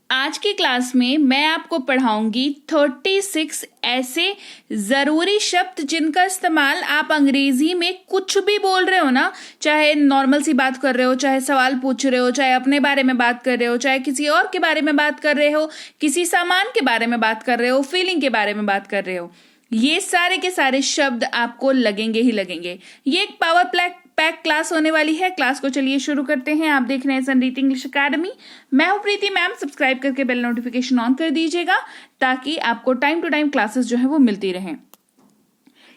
आज की क्लास में मैं आपको पढ़ाऊंगी 36 ऐसे ज़रूरी शब्द जिनका इस्तेमाल आप अंग्रेजी में कुछ भी बोल रहे हो ना, चाहे नॉर्मल सी बात कर रहे हो, चाहे सवाल पूछ रहे हो, चाहे अपने बारे में बात कर रहे हो, चाहे किसी और के बारे में बात कर रहे हो, किसी सामान के बारे में बात कर रहे हो, फीलिंग के बारे में बात कर रहे हो, ये सारे के सारे शब्द आपको लगेंगे ही लगेंगे। ये एक पावर पैक क्लास होने वाली है। क्लास को चलिए शुरू करते हैं। आप देख रहे हैं संरीति इंग्लिश अकेडमी। मैं हूं प्रीति मैम। सब्सक्राइब करके बेल नोटिफिकेशन ऑन कर दीजिएगा ताकि आपको टाइम टू टाइम क्लासेस जो है वो मिलती रहें।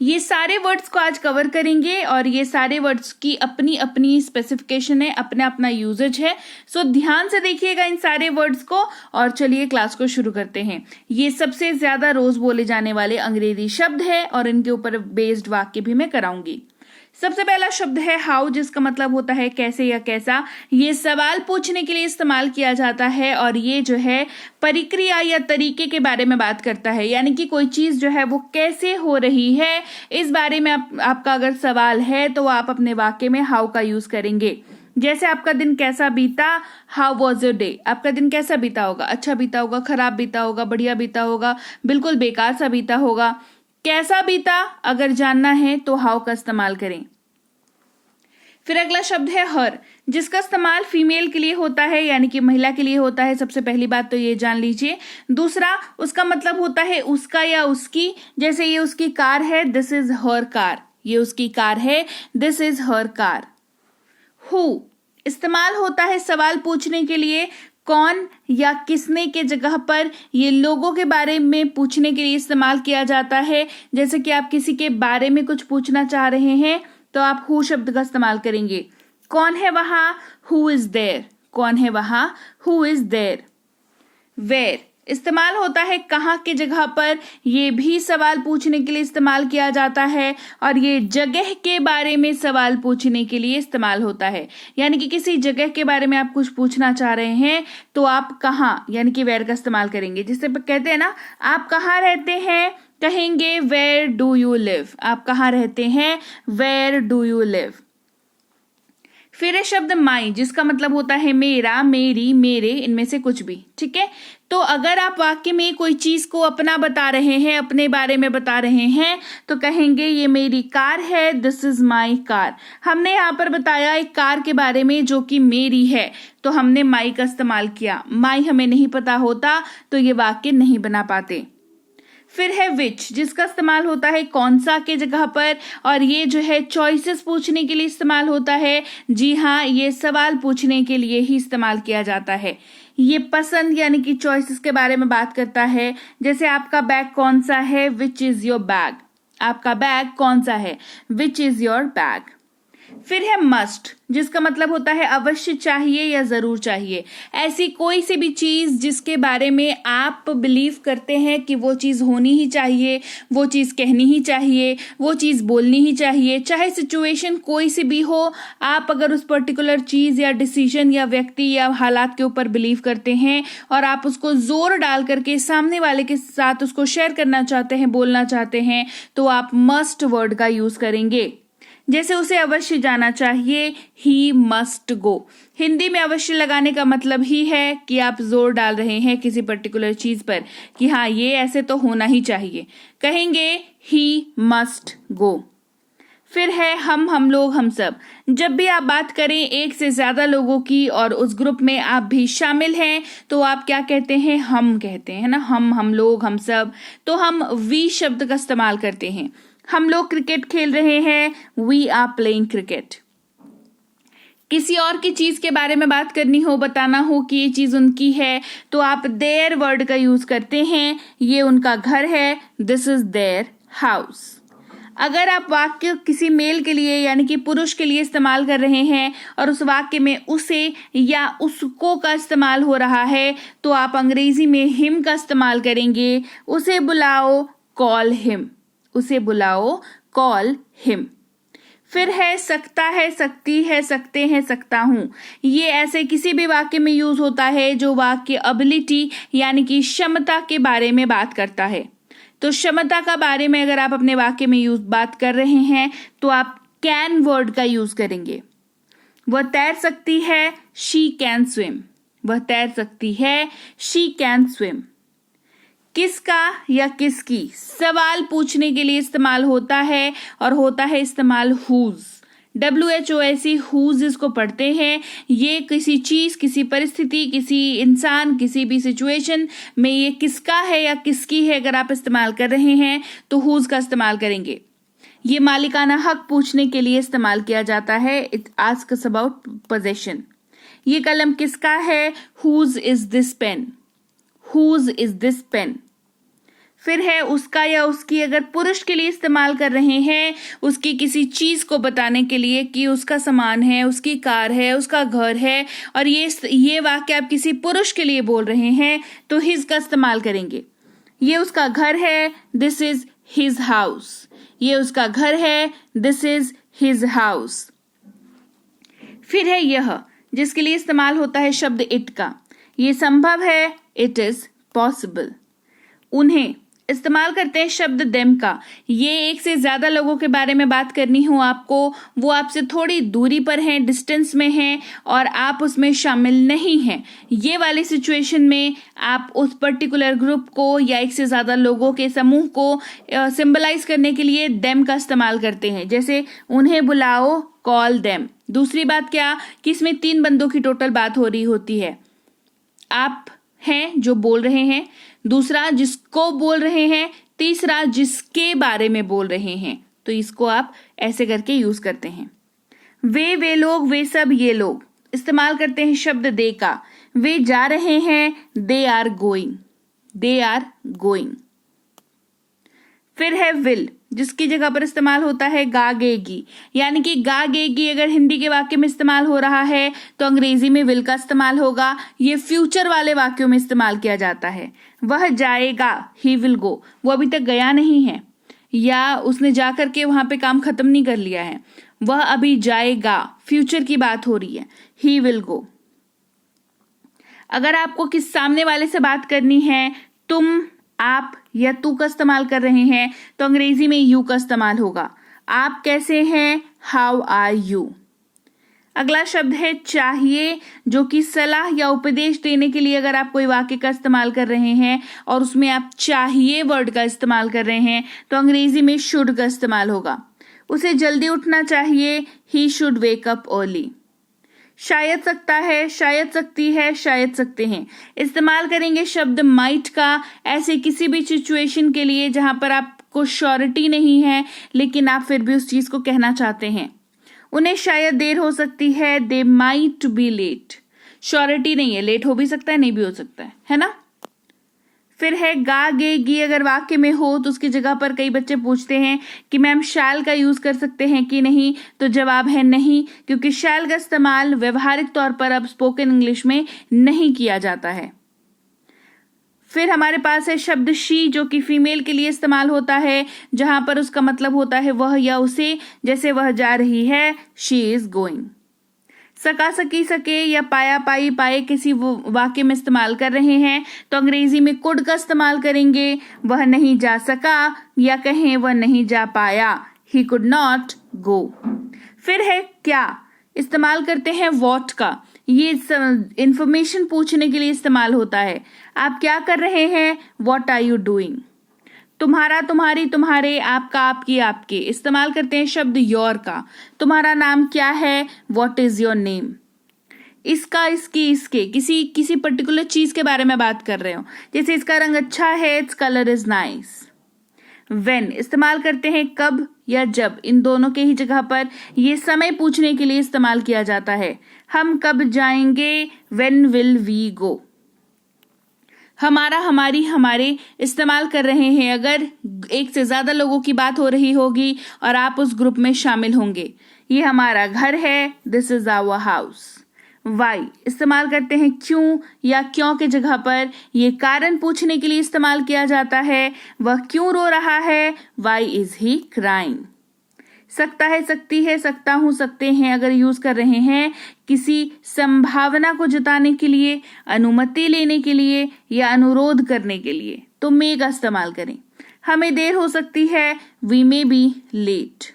ये सारे वर्ड्स को आज कवर करेंगे और ये सारे वर्ड्स की अपनी अपनी स्पेसिफिकेशन है, अपना अपना यूजेज है। सो ध्यान से देखिएगा इन सारे वर्ड्स को और चलिए क्लास को शुरू करते हैं। ये सबसे ज्यादा रोज बोले जाने वाले अंग्रेजी शब्द है और इनके ऊपर बेस्ड वाक्य भी मैं कराऊंगी। सबसे पहला शब्द है हाउ, जिसका मतलब होता है कैसे या कैसा। ये सवाल पूछने के लिए इस्तेमाल किया जाता है और ये जो है प्रक्रिया या तरीके के बारे में बात करता है, यानी कि कोई चीज जो है वो कैसे हो रही है इस बारे में आपका अगर सवाल है तो आप अपने वाक्य में हाउ का यूज करेंगे। जैसे आपका दिन कैसा बीता, हाउ वॉज योर डे। आपका दिन कैसा बीता होगा, अच्छा बीता होगा, खराब बीता होगा, बढ़िया बीता होगा, बिल्कुल बेकार सा बीता होगा। कैसा बीता अगर जानना है तो हाउ का इस्तेमाल करें। फिर अगला शब्द है हर, जिसका इस्तेमाल फीमेल के लिए होता है, यानी कि महिला के लिए होता है। सबसे पहली बात तो ये जान लीजिए। दूसरा, उसका मतलब होता है उसका या उसकी। जैसे ये उसकी कार है, दिस इज हर कार। ये उसकी कार है, this is her car. Who इस्तेमाल होता है सवाल पूछने के लिए, कौन या किसने के जगह पर ये लोगों के बारे में पूछने के लिए इस्तेमाल किया जाता है। जैसे कि आप किसी के बारे में कुछ पूछना चाह रहे हैं तो आप हु शब्द का इस्तेमाल करेंगे। कौन है वहां, हु इज देयर। कौन है वहां, हु इज देयर। वेयर इस्तेमाल होता है कहाँ के जगह पर, ये भी सवाल पूछने के लिए इस्तेमाल किया जाता है और ये जगह के बारे में सवाल पूछने के लिए इस्तेमाल होता है। यानी कि किसी जगह के बारे में आप कुछ पूछना चाह रहे हैं तो आप कहाँ यानी कि वेयर का इस्तेमाल करेंगे। जिससे कहते हैं ना, आप कहाँ रहते हैं, कहेंगे वेयर डू यू लिव। आप कहाँ रहते हैं, वेयर डू यू लिव। फिर है शब्द माई, जिसका मतलब होता है मेरा, मेरी, मेरे, इनमें से कुछ भी। ठीक है, तो अगर आप वाक्य में कोई चीज को अपना बता रहे हैं, अपने बारे में बता रहे हैं तो कहेंगे ये मेरी कार है, दिस इज माई कार। हमने यहाँ पर बताया एक कार के बारे में जो कि मेरी है, तो हमने माई का इस्तेमाल किया। माई हमें नहीं पता होता तो ये वाक्य नहीं बना पाते। फिर है विच, जिसका इस्तेमाल होता है कौन सा के जगह पर और ये जो है चॉइसेस पूछने के लिए इस्तेमाल होता है। जी हाँ, ये सवाल पूछने के लिए ही इस्तेमाल किया जाता है। ये पसंद यानी कि चॉइसेस के बारे में बात करता है। जैसे आपका बैग कौन सा है, विच इज योर बैग। आपका बैग कौन सा है, विच इज योर बैग। फिर है मस्ट, जिसका मतलब होता है अवश्य चाहिए या जरूर चाहिए। ऐसी कोई सी भी चीज जिसके बारे में आप बिलीव करते हैं कि वो चीज होनी ही चाहिए, वो चीज कहनी ही चाहिए, वो चीज बोलनी ही चाहिए, चाहे सिचुएशन कोई सी भी हो। आप अगर उस पर्टिकुलर चीज या डिसीजन या व्यक्ति या हालात के ऊपर बिलीव करते हैं और आप उसको जोर डाल करके सामने वाले के साथ उसको शेयर करना चाहते हैं, बोलना चाहते हैं, तो आप मस्ट वर्ड का यूज करेंगे। जैसे उसे अवश्य जाना चाहिए, ही मस्ट गो। हिंदी में अवश्य लगाने का मतलब ही है कि आप जोर डाल रहे हैं किसी पर्टिकुलर चीज पर कि हाँ ये ऐसे तो होना ही चाहिए। कहेंगे ही मस्ट गो। फिर है हम लोग, हम सब। जब भी आप बात करें एक से ज्यादा लोगों की और उस ग्रुप में आप भी शामिल हैं तो आप क्या कहते हैं, हम कहते हैं ना, हम लोग, हम सब। तो हम वी शब्द का इस्तेमाल करते हैं। हम लोग क्रिकेट खेल रहे हैं, वी आर प्लेइंग क्रिकेट। किसी और की चीज के बारे में बात करनी हो, बताना हो कि ये चीज उनकी है तो आप देयर वर्ड का यूज करते हैं। ये उनका घर है, दिस इज देयर हाउस। अगर आप वाक्य किसी मेल के लिए यानी कि पुरुष के लिए इस्तेमाल कर रहे हैं और उस वाक्य में उसे या उसको का इस्तेमाल हो रहा है तो आप अंग्रेजी में हिम का इस्तेमाल करेंगे। उसे बुलाओ, कॉल हिम। उसे बुलाओ, कॉल हिम। फिर है सकता है, सकती है, सकते हैं, सकता हूं। ये ऐसे किसी भी वाक्य में यूज होता है जो वाक्य एबिलिटी यानी कि क्षमता के बारे में बात करता है। तो क्षमता का बारे में अगर आप अपने वाक्य में बात कर रहे हैं तो आप कैन वर्ड का यूज करेंगे। वह तैर सकती है, शी कैन स्विम। वह तैर सकती है। She can swim. किसका या किसकी सवाल पूछने के लिए इस्तेमाल होता है और होता है इस्तेमाल whose। WHOSE whose इसको पढ़ते हैं। ये किसी चीज, किसी परिस्थिति, किसी इंसान, किसी भी सिचुएशन में ये किसका है या किसकी है अगर आप इस्तेमाल कर रहे हैं तो whose का इस्तेमाल करेंगे। ये मालिकाना हक पूछने के लिए इस्तेमाल किया जाता है। It asks about possession. ये कलम किसका है? whose is this pen। whose is this pen। फिर है उसका या उसकी। अगर पुरुष के लिए इस्तेमाल कर रहे हैं, उसकी किसी चीज को बताने के लिए कि उसका सामान है, उसकी कार है, उसका घर है, और ये वाक्य आप किसी पुरुष के लिए बोल रहे हैं तो हिज का इस्तेमाल करेंगे। ये उसका घर है, दिस इज हिज हाउस। ये उसका घर है, दिस इज हिज हाउस। फिर है यह, जिसके लिए इस्तेमाल होता है शब्द इट का। ये संभव है, इट इज पॉसिबल। उन्हें इस्तेमाल करते हैं शब्द देम का। ये एक से ज्यादा लोगों के बारे में बात करनी हो आपको, वो आपसे थोड़ी दूरी पर हैं, डिस्टेंस में हैं और आप उसमें शामिल नहीं हैं। ये वाली सिचुएशन में आप उस पर्टिकुलर ग्रुप को या एक से ज्यादा लोगों के समूह को सिंबलाइज करने के लिए देम का इस्तेमाल करते हैं। जैसे उन्हें बुलाओ, कॉल देम। दूसरी बात क्या कि इसमें 3 बंदों की टोटल बात हो रही होती है। आप हैं जो बोल रहे हैं, दूसरा जिसको बोल रहे हैं, तीसरा जिसके बारे में बोल रहे हैं। तो इसको आप ऐसे करके यूज करते हैं। वे लोग, वे सब, ये लोग। इस्तेमाल करते हैं शब्द दे का। वे जा रहे हैं, they are going. They are going. फिर है विल, जिसकी जगह पर इस्तेमाल होता है गागेगी। यानी कि गागेगी अगर हिंदी के वाक्य में इस्तेमाल हो रहा है तो अंग्रेजी में विल का इस्तेमाल होगा। ये फ्यूचर वाले वाक्यों में इस्तेमाल किया जाता है। वह जाएगा, ही विल गो। वो अभी तक गया नहीं है या उसने जाकर के वहां पे काम खत्म नहीं कर लिया है। वह अभी जाएगा, फ्यूचर की बात हो रही है, ही विल गो। अगर आपको किस सामने वाले से बात करनी है, तुम, आप या तू का इस्तेमाल कर रहे हैं तो अंग्रेजी में यू का इस्तेमाल होगा। आप कैसे हैं, हाउ आर यू। अगला शब्द है चाहिए, जो कि सलाह या उपदेश देने के लिए अगर आप कोई वाक्य का इस्तेमाल कर रहे हैं और उसमें आप चाहिए वर्ड का इस्तेमाल कर रहे हैं तो अंग्रेजी में शुड का इस्तेमाल होगा। उसे जल्दी उठना चाहिए, he should wake up early. शायद सकता है, शायद सकती है, शायद सकते हैं। इस्तेमाल करेंगे शब्द माइट का ऐसे किसी भी सिचुएशन के लिए जहां पर आपको श्योरिटी नहीं है लेकिन आप फिर भी उस चीज को कहना चाहते हैं। उन्हें शायद देर हो सकती है, they might be late. Surety नहीं है, लेट हो भी सकता है, नहीं भी हो सकता है ना। फिर है गागेगी। अगर वाक्य में हो तो उसकी जगह पर कई बच्चे पूछते हैं कि मैम शैल का यूज कर सकते हैं कि नहीं, तो जवाब है नहीं, क्योंकि शैल का इस्तेमाल व्यवहारिक तौर पर अब स्पोकन इंग्लिश में नहीं किया जाता है। फिर हमारे पास है शब्द शी, जो कि फीमेल के लिए इस्तेमाल होता है जहां पर उसका मतलब होता है वह या उसे। जैसे वह जा रही है, शी इज गोइंग। सका, सकी, सके या पाया, पाई, पाए किसी वाक्य में इस्तेमाल कर रहे हैं तो अंग्रेजी में कुड का इस्तेमाल करेंगे। वह नहीं जा सका या कहें वह नहीं जा पाया, ही कुड नॉट गो। फिर है क्या, इस्तेमाल करते हैं वॉट का। ये इंफॉर्मेशन पूछने के लिए इस्तेमाल होता है। आप क्या कर रहे हैं, वॉट आर यू डूइंग। तुम्हारा, तुम्हारी, तुम्हारे, आपका, आपकी, आपके। इस्तेमाल करते हैं शब्द योर का। तुम्हारा नाम क्या है, व्हाट इज योर नेम। इसका, इसकी, इसके, किसी पर्टिकुलर चीज के बारे में बात कर रहे हो। जैसे इसका रंग अच्छा है, its colour is nice. When इस्तेमाल करते हैं कब या जब। इन दोनों के ही जगह पर ये समय पूछने के लिए इस्तेमाल किया जाता है। हम कब जाएंगे, व्हेन विल वी गो। हमारा, हमारी, हमारे इस्तेमाल कर रहे हैं अगर एक से ज्यादा लोगों की बात हो रही होगी और आप उस ग्रुप में शामिल होंगे। ये हमारा घर है, this is our house. Why इस्तेमाल करते हैं क्यों या क्यों के जगह पर। ये कारण पूछने के लिए इस्तेमाल किया जाता है। वह क्यों रो रहा है, वाई इज ही क्राइंग। सकता है, सकती है, सकता हूं, सकते हैं अगर यूज कर रहे हैं किसी संभावना को जताने के लिए, अनुमति लेने के लिए या अनुरोध करने के लिए तो मे का इस्तेमाल करें। हमें देर हो सकती है, वी मे बी लेट।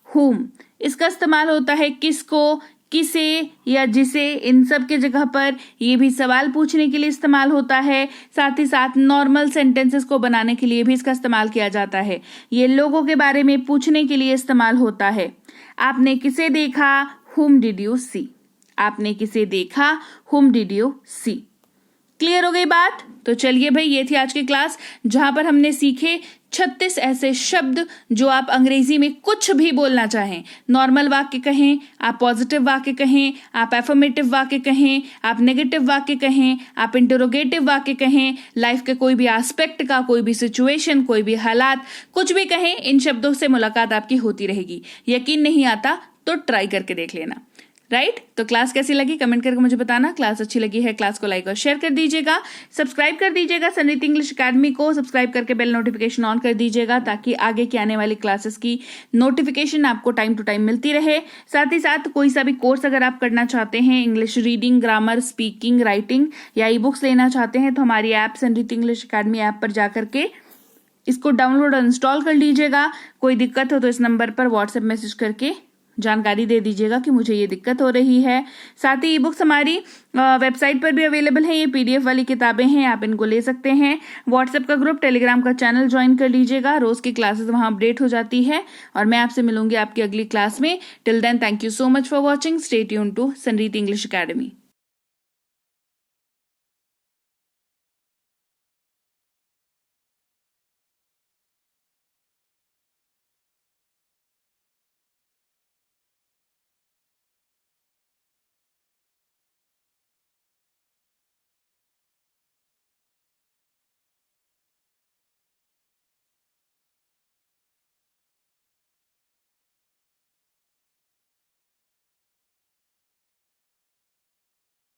हुम इसका इस्तेमाल होता है किसको, किसे या जिसे, इन सब के जगह पर ये भी सवाल पूछने के लिए इस्तेमाल होता है। साथ ही साथ नॉर्मल सेंटेंसेस को बनाने के लिए भी इसका इस्तेमाल किया जाता है। ये लोगों के बारे में पूछने के लिए इस्तेमाल होता है। आपने किसे देखा, whom did you see? आपने किसे देखा, whom did you see? Clear हो गई बात? तो चलिए भाई, ये थी आज की क्लास जहां पर हमने सीखे 36 ऐसे शब्द जो आप अंग्रेजी में कुछ भी बोलना चाहें। नॉर्मल वाक्य कहें, आप पॉजिटिव वाक्य कहें, आप एफर्मेटिव वाक्य कहें, आप नेगेटिव वाक्य कहें, आप इंटरोगेटिव वाक्य कहें, लाइफ के कोई भी एस्पेक्ट का, कोई भी सिचुएशन, कोई भी हालात, कुछ भी कहें, इन शब्दों से मुलाकात आपकी होती रहेगी। यकीन नहीं आता तो ट्राई करके देख लेना। राइट? तो क्लास कैसी लगी कमेंट करके मुझे बताना। क्लास अच्छी लगी है क्लास को लाइक और शेयर कर दीजिएगा, सब्सक्राइब कर दीजिएगा संरीत इंग्लिश अकेडमी को, सब्सक्राइब करके बेल नोटिफिकेशन ऑन कर दीजिएगा ताकि आगे की आने वाली क्लासेस की नोटिफिकेशन आपको टाइम टू टाइम मिलती रहे। साथ ही साथ कोई सा भी कोर्स अगर आप करना चाहते हैं, English reading, grammar, speaking, writing या ई बुक्स लेना चाहते हैं तो हमारी ऐप संरीत इंग्लिश अकेडमी ऐप पर जाकर के इसको डाउनलोड और इंस्टॉल कर लीजिएगा। कोई दिक्कत हो तो इस नंबर पर व्हाट्सएप मैसेज करके जानकारी दे दीजिएगा कि मुझे ये दिक्कत हो रही है। साथ ही ई बुक्स हमारी वेबसाइट पर भी अवेलेबल है। ये पीडीएफ वाली किताबें हैं, आप इनको ले सकते हैं। व्हाट्सएप का ग्रुप, टेलीग्राम का चैनल ज्वाइन कर लीजिएगा, रोज की क्लासेस वहां अपडेट हो जाती है। और मैं आपसे मिलूंगी आपकी अगली क्लास में। Till then, thank you so much for watching. Stay tuned to Sanreet English academy.